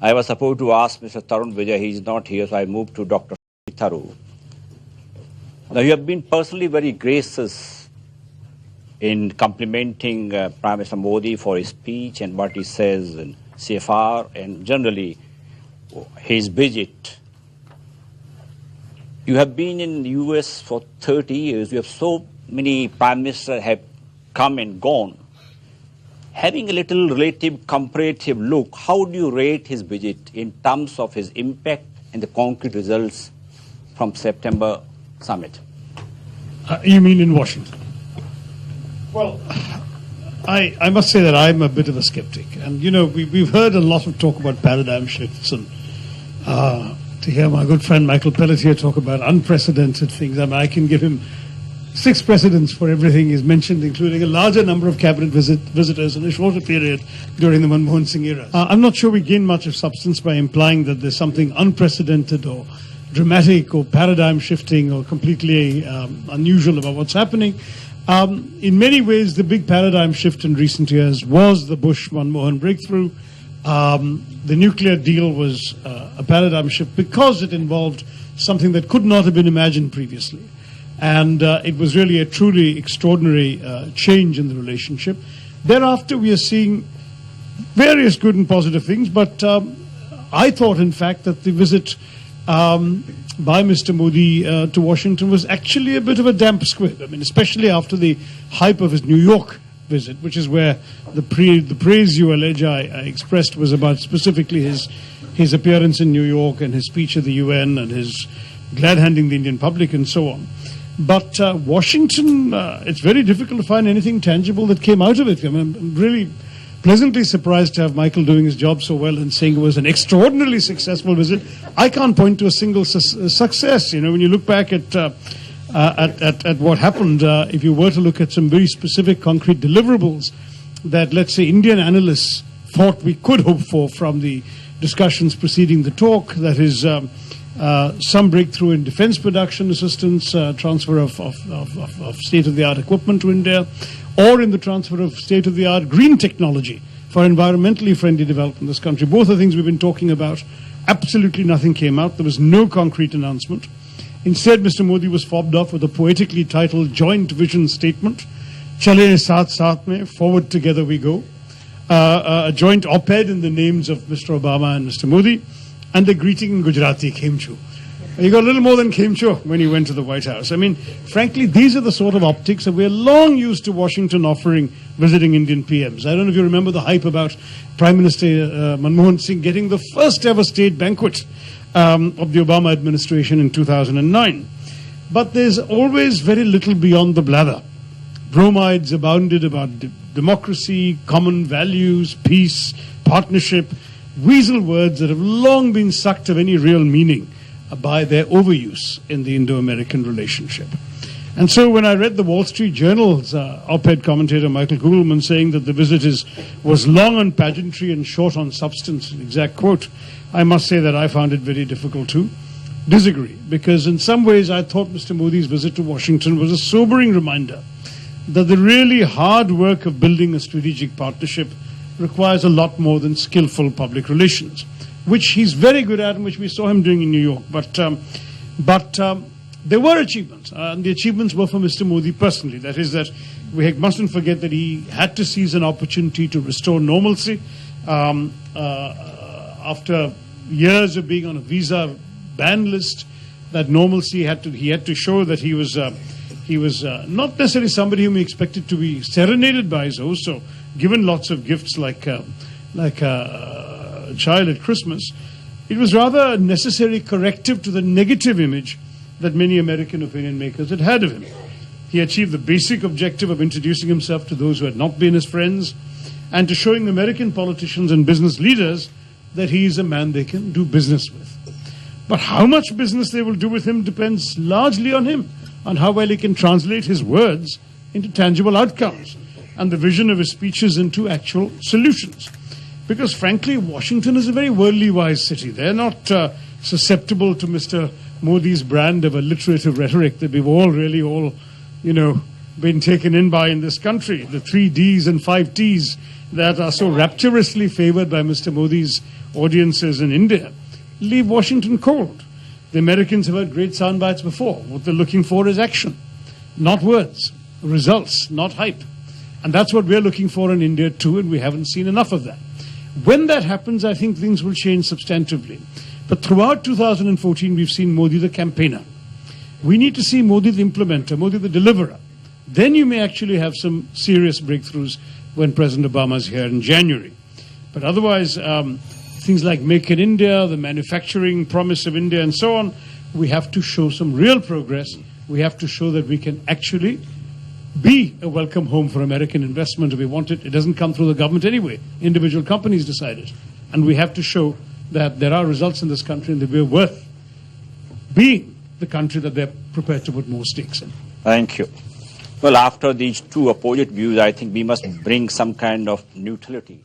I was supposed to ask Mr. Tarun Vijay, he is not here, so I moved to Dr. Tharu. Now, you have been personally very gracious in complimenting Prime Minister Modi for his speech and what he says in CFR and generally his visit. You have been in the US for 30 years. You have so many prime ministers have come and gone. Having a little relative comparative look, how do you rate his visit in terms of his impact and the concrete results from September summit? You mean in Washington? Well, I must say that I'm a bit of a skeptic. And, you know, we've heard a lot of talk about paradigm shifts. And to hear my good friend Michael Pelletier talk about unprecedented things, I mean, I can give him 6 precedents for everything he's mentioned, including a larger number of cabinet visitors in a shorter period during the Manmohan Singh era. I'm not sure we gain much of substance by implying that there's something unprecedented or dramatic or paradigm shifting or completely unusual about what's happening. In many ways, the big paradigm shift in recent years was the Bush-Manmohan breakthrough. The nuclear deal was a paradigm shift because it involved something that could not have been imagined previously. And it was really a truly extraordinary change in the relationship. Thereafter, we are seeing various good and positive things, but I thought, in fact, that the visit by Mr. Modi to Washington was actually a bit of a damp squib. I mean, especially after the hype of his New York visit, which is where the praise you allege I expressed was about specifically his appearance in New York and his speech at the UN and his glad-handing the Indian public and so on. But Washington, it's very difficult to find anything tangible that came out of it. I mean, I'm really pleasantly surprised to have Michael doing his job so well and saying it was an extraordinarily successful visit. I can't point to a single success. You know, when you look back at what happened, if you were to look at some very specific concrete deliverables that, let's say, Indian analysts thought we could hope for from the discussions preceding the talk, that is some breakthrough in defense production assistance, transfer of state-of-the-art equipment to India, or in the transfer of state-of-the-art green technology for environmentally friendly development in this country. Both are things we've been talking about. Absolutely nothing came out. There was no concrete announcement. Instead, Mr. Modi was fobbed off with a poetically titled joint vision statement, Chale Saath Saath Mein, Forward Together We Go, a joint op-ed in the names of Mr. Obama and Mr. Modi, and the greeting in Gujarati, Kemcho. He got a little more than Kemcho when he went to the White House. I mean, frankly, these are the sort of optics that we're long used to Washington offering visiting Indian PMs. I don't know if you remember the hype about Prime Minister Manmohan Singh getting the first ever state banquet of the Obama administration in 2009. But there's always very little beyond the blather. Bromides abounded about democracy, common values, peace, partnership, weasel words that have long been sucked of any real meaning by their overuse in the Indo-American relationship. And so when I read the Wall Street Journal's op-ed commentator Michael Kugelman saying that the visit was long on pageantry and short on substance, an exact quote, I must say that I found it very difficult to disagree, because in some ways I thought Mr. Modi's visit to Washington was a sobering reminder that the really hard work of building a strategic partnership requires a lot more than skillful public relations, which he's very good at and which we saw him doing in New York. But there were achievements, and the achievements were for Mr. Modi personally. That is, that we mustn't forget that he had to seize an opportunity to restore normalcy after years of being on a visa ban list. That normalcy he had to show that he was not necessarily somebody whom he expected to be serenaded by his host, so given lots of gifts like a child at Christmas. It was rather a necessary corrective to the negative image that many American opinion makers had had of him. He achieved the basic objective of introducing himself to those who had not been his friends and to showing American politicians and business leaders that he is a man they can do business with. But how much business they will do with him depends largely on him, on how well he can translate his words into tangible outcomes and the vision of his speeches into actual solutions. Because frankly, Washington is a very worldly wise city. They're not susceptible to Mr. Modi's brand of alliterative rhetoric that we've all been taken in by in this country. The 3 Ds and 5 Ts that are so rapturously favored by Mr. Modi's audiences in India leave Washington cold. The Americans have heard great sound bites before. What they're looking for is action, not words, results, not hype. And that's what we're looking for in India too, and we haven't seen enough of that. When that happens, I think things will change substantively. But throughout 2014, we've seen Modi the campaigner. We need to see Modi the implementer, Modi the deliverer. Then you may actually have some serious breakthroughs when President Obama is here in January. But otherwise, things like Make in India, the manufacturing promise of India, and so on, we have to show some real progress. We have to show that we can actually be a welcome home for American investment if we want it. It doesn't come through the government anyway. Individual companies decide it. And we have to show that there are results in this country and that we're worth being the country that they're prepared to put more stakes in. Thank you. Well, after these two opposite views, I think we must bring some kind of neutrality.